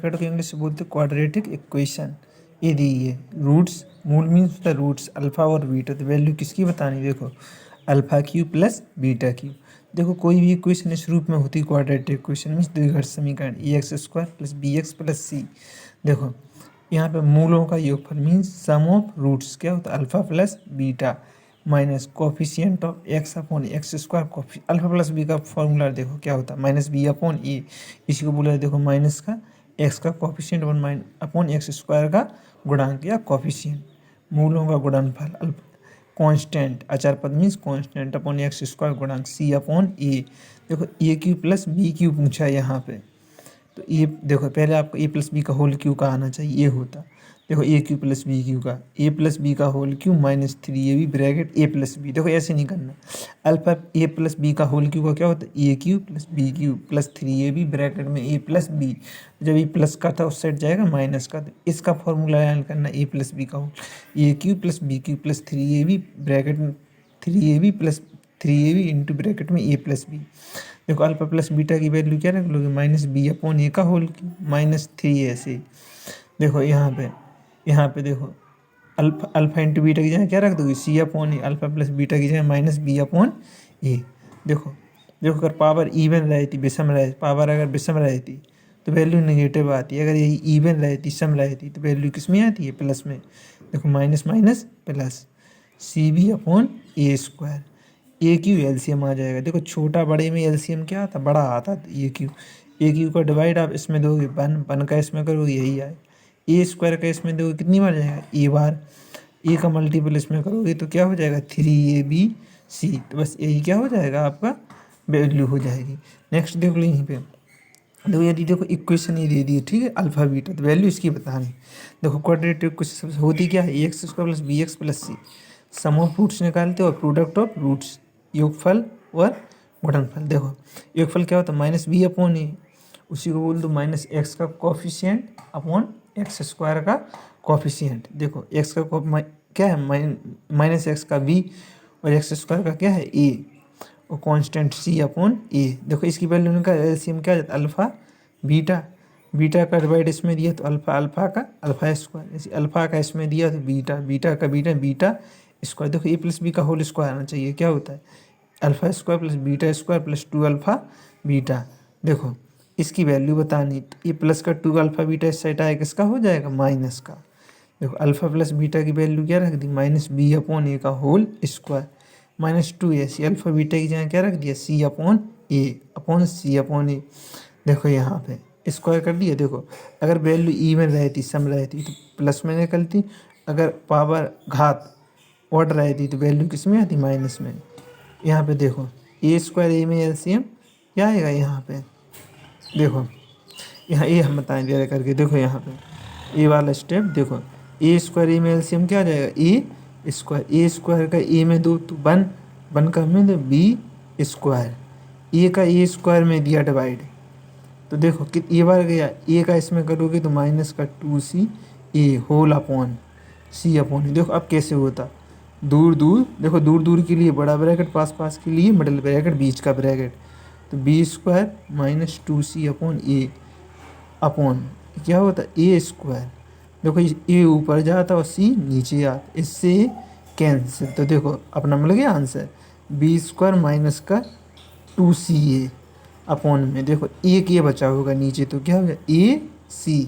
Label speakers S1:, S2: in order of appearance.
S1: Method को English से बोलते हैं क्वाड्रेटिक इक्वेशन। ये दी है रूट्स, मूल मीन्स द रूट्स अल्फा और बीटा। तो वैल्यू किसकी बतानी, देखो alpha Q plus beta Q. देखो कोई भी इक्वेशन इस रूप में होती है क्वाड्रेटिक इक्वेशन मीन्स द्विघात समीकरण a x square plus b x plus c. देखो यहाँ पे मूलों का योगफल मीन्स सम ऑफ रूट्स क्या होता है alpha plus beta minus coefficient of x upon x square. Alpha plus b का फॉर्मूला देखो क्या होता है माइनस बी अपॉन ए, इसी को बोला देखो माइनस का एक्स का कोफिशिएंट अपॉन एक्स स्क्वायर का गुणांक या कोफिशिएंट। मूलों का गुणनफल कांस्टेंट अचर पद means constant upon x square गुणांक सी अपॉन ए। देखो a cube plus b cube पूछा है यहाँ पे, तो ये देखो पहले आपको ए प्लस बी का होल क्यू का आना चाहिए, ये होता देखो a cube plus b cube का ए प्लस बी का whole cube minus 3ab bracket a plus b. देखो ऐसे नहीं करना, अल्फा ए प्लस बी का होल क्यू का क्या होता है a cube plus b cube plus 3ab bracket में ए प्लस बी। जब ए प्लस का था उस साइड जाएगा माइनस का, तो इसका फॉर्मूला याद करना ए प्लस बी का whole a cube plus b cube plus 3ab bracket में 3ab plus 3ab into bracket में ए प्लस बी। देखो अल्फा प्लस बीटा की वैल्यू क्या रख लोगे माइनस बी अपॉन ए का होल क्यू माइनस 3 ऐसे। देखो यहाँ पे देखो अल्फा इंटू बीटा की जगह क्या रख दोगे सी अपॉन ए, अल्फा प्लस बीटा की जगह माइनस बी अपॉन ए। देखो अगर पावर इवन रहती विषम रहती, पावर अगर विषम रहती तो वैल्यू नेगेटिव आती है, अगर यही इवन रहती सम रहती तो वैल्यू किस में आती है प्लस में। देखो minus minus plus c b upon a square, a cube LCM आ जाएगा। देखो छोटा बड़े में एलसीएम क्या आता बड़ा आता, तो ए क्यू का डिवाइड आप इसमें दोगे वन का इसमें करोगे यही आए, ए स्क्वायर का इसमें दोगे कितनी बार जाएगा ए बार, ए का मल्टीपल इसमें करोगे तो क्या हो जाएगा 3abc। तो बस यही क्या हो जाएगा आपका वैल्यू हो जाएगी। नेक्स्ट देख लो यहीं पे, देखो यदि देखो इक्वेशन ये दे दी है ठीक है अल्फा बीटा, तो वैल्यू इसकी बतानी। देखो क्वाड्रेटिक इक्वेशन सबसे होती क्या है a x square plus b x plus c, sum of roots निकालते हो और प्रोडक्ट ऑफ रूट्स योगफल और गुणनफल। देखो योगफल क्या होता है माइनस बी अपॉन ए, उसी को बोल दो माइनस एक्स का कोफिशिएंट अपॉन एक्स स्क्वायर का कोफिशिएंट। देखो एक्स का क्या है माइनस एक्स का बी और एक्स स्क्वायर का क्या है ए और कांस्टेंट सी अपॉन ए। देखो इसकी वैल्यू उनका एलसीएम क्या जाता है अल्फा बीटा, बीटा का डिवाइड इसमें दिया तो अल्फा का अल्फा स्क्वायर, जैसे अल्फा का इसमें दिया तो बीटा, बीटा का बीटा स्क्वायर। देखो ए प्लस बी का होल स्क्वायर आना चाहिए, क्या होता है alpha square plus beta square plus 2 alpha beta. देखो इसकी वैल्यू बतानी, तो ये प्लस का 2 अल्फा बीटा इस साइड आएगा किसका हो जाएगा माइनस का। देखो अल्फा प्लस बीटा की वैल्यू क्या रख दी माइनस बी अपॉन ए का होल स्क्वायर माइनस 2 ऐसी, अल्फा बीटा की जगह क्या रख दिया सी अपॉन ए। देखो यहाँ पे स्क्वायर कर दिया। देखो अगर वैल्यू इवन रहती सम रहती तो प्लस में निकलती, अगर पावर घात ऑड रहती तो वैल्यू किस में आती माइनस में। यहाँ पे देखो ए स्क्वायर ए में एलसीएम क्या आएगा यहाँ पे, देखो यहाँ ए हम बताएं जरा करके। देखो यहाँ पे ए वाला स्टेप, देखो ए स्क्वायर ए में एलसीएम क्या आ जाएगा ए स्क्वायर का ए में दो तो वन का में दो बी स्क्वायर, ए का ए स्क्वायर में दिया डिवाइड, तो देखो कि ए बार गया ए का इसमें करोगे तो माइनस का 2c ए होल अपॉन सी अपॉन। देखो अब कैसे होता दूर दूर, देखो दूर दूर के लिए बड़ा ब्रैकेट, पास पास के लिए मिडिल ब्रैकेट, बीच का ब्रैकेट, तो b square minus 2c upon a upon क्या होता ए स्क्वायर। देखो ए ऊपर जाता और सी नीचे आता, इससे कैंसिल, तो देखो अपना मिल गया आंसर बी स्क्वायर माइनस का 2ca अपॉन में देखो एक ये बचा होगा नीचे, तो क्या हो गया ए सी।